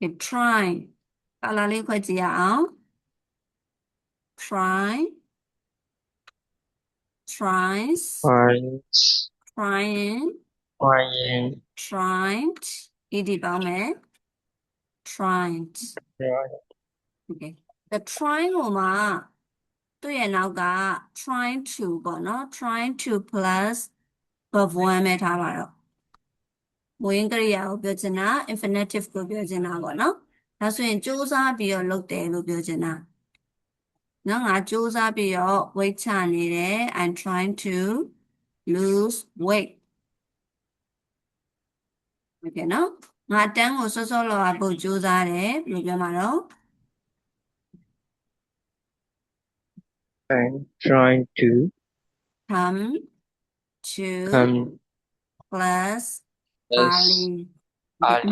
Okay, try. Kalali kwa jia Try. Tries. Tries. Trying. Trying. Tried. Idi bao me. Tried. Right. Okay. The trying ဟိုမှာသူ့ရဲ့နောက်က trying to ပေါ့နော် trying to plus verb 1ပဲထားပါတော့မူရင်းကရိယာကိုပြောချင်တာ infinitive ကိုပြောချင်တာပေါ့နော်ဒါဆိုရင်စူးစမ်းပြီးတော့လုပ်တယ်လို့ပြောချင်တာနော်ငါစူးစမ်းပြီးတော့ weight ချနေတယ် I'm trying to lose weight okay နော်ငါတန်းကိုစောစောလောက်ဖို့စူးစမ်းတယ်ဘယ်လိုပြောမှာတော့ I'm trying to come to class early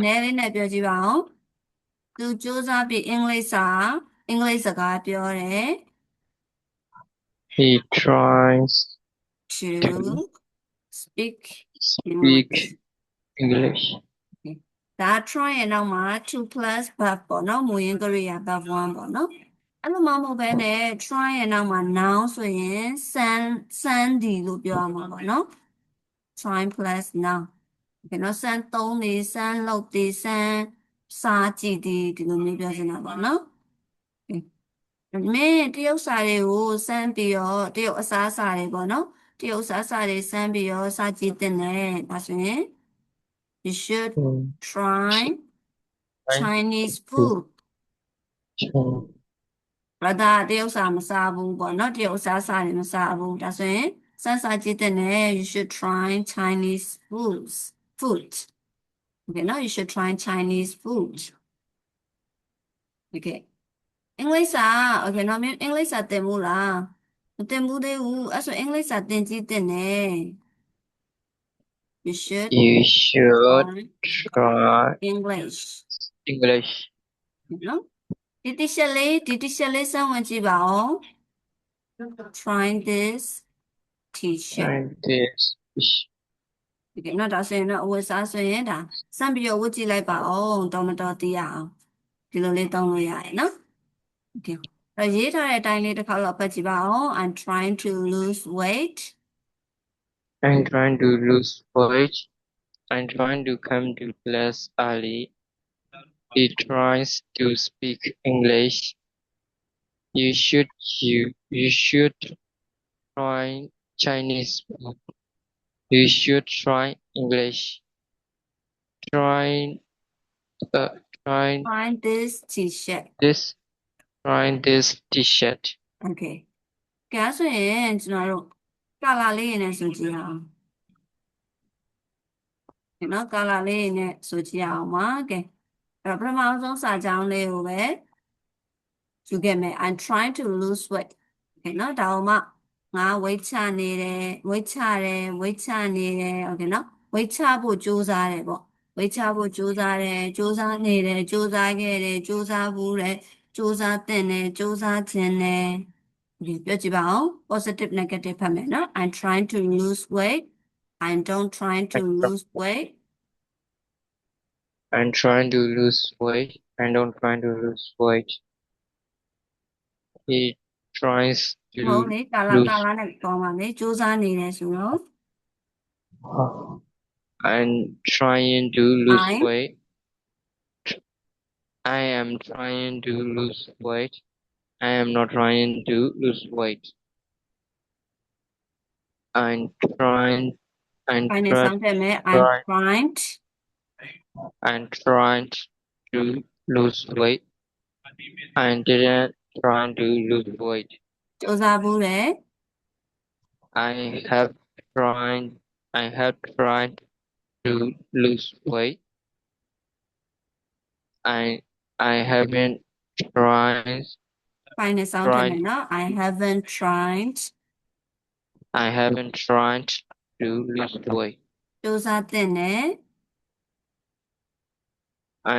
နည်းလေးနဲ့ပြောကြည့်ပါဦးသူစူးစမ်းပြီးအင်္ဂလိပ်စကားပြောတယ် He tries to speak English. ဒါ try ရဲ့နောက်မှာ 2 plus verb ပေါ့နော်မူရင်းကရိယာ verb 1ပေါ့နော်အဲ့လိုမှမဟုတ်ဘဲနဲ့ try ရဲ့နောက်မှာ noun ဆိုရင် san ဒီလို့ပြောရမှာပေါ့နော် try plus noun ဒီနော် san သုံးနေ san လုပ်နေ san စားကြည့်ဒီလိုမျိုးပြောချင်တာပေါ့နော်မင်းတရုတ်စာတွေကိုစမ်းပြီးတော့တရုတ်အစားအစာတွေပေါ့နော်တရုတ်အစားအစာတွေစမ်းပြီးတော့စားကြည့်တဲ့နဲ့ဒါဆိုရင် you should try Chinese food ဘာသာတရုတ်စာမစားဘူးပေါ့နော်တရုတ်အစားအစာတွေမစားဘူးဒါဆိုရင်စမ်းစားကြည့်တဲ့နဲ့ you should try Chinese food okay နော် you should try Chinese food okay အင်္ဂလိပ်စာ okay နော်မင်းအင်္ဂလိပ်စာသင်ဘူးလားမသင်ဘူးသေးဘူးအဲ့ဆိုအင်္ဂလိပ်စာသင်ကြည့်တဲ့နဲ့ you should try English နော်ဒီတစ်ချက်လေးစမ်းဝင်ကြည့်ပါဦး try this t-shirt ဒီနော်ဒါဆိုရင်တော့အဝတ်စားဆိုရင်ဒါစမ်းပြီးတော့ဝတ်ကြည့်လိုက်ပါဦးတော်မတော်သိရအောင်ဒီလိုလေးသုံးလို့ရတယ်နော် okay ရေးထားတဲ့အတိုင်းလေးတစ်ခါတော့ဖတ်ကြည့်ပါဦး I'm trying to lose weight I'm trying to lose weight I'm trying to come to class early He tries to speak English You should try Chinese food You should try English try this t-shirt try this t-shirt okay ကဲဆိုရင်ကျွန်တော်တို့ကာလာလေးနဲ့ဆိုကြည့်အောင်ဒီနော်ကာလာလေးနဲ့ဆိုကြည့်အောင်ပါကဲအဲ့တော့ပထမဆုံးစာကြောင်းလေးကိုပဲယူခဲ့မယ် I'm trying to lose weight ကဲနော်ဒါအောင်မှငါ weight ချနေတယ် weight ချတယ် weight ချနေတယ် okay နော် weight ချဖို့ကြိုးစားတယ်ပေါ့ weight ချဖို့ကြိုးစားတယ်ကြိုးစားနေတယ်ကြိုးစားခဲ့တယ်ကြိုးစားဘူးတယ်ကြိုးစားတဲ့တယ်ကြိုးစားခြင်းတယ်ဒီပြောကြည့်ပါဦး positive negative ဖတ်မယ်နော် I'm trying to lose weight I don't trying to lose weight I'm trying to lose weight I don't trying to lose weight He tries to ဟုတ်လေကာလာနဲ့ပြောပါမယ်ကြိုးစားနေတယ်ဆိုတော့ I'm trying to lose weight I am trying to lose weight I am not trying to lose weight I'm trying to lose weight I didn't trying to lose weight ကြိုးစားဘူးလေ I have tried to lose weight I haven't tried ပိုင်းနဲ့စောင်းတယ်နော် I haven't tried to lose weight ကြိုးစားတဲ့နဲ့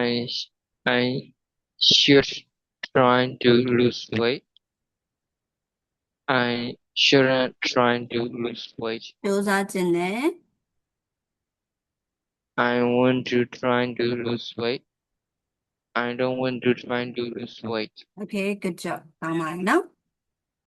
I should try to lose weight I shouldn't try to lose weight ကြိုးစားခြင်းနဲ့ I want to try to lose weight I don't want to try to lose weight. Okay good job ကောင်းပါပြီနော်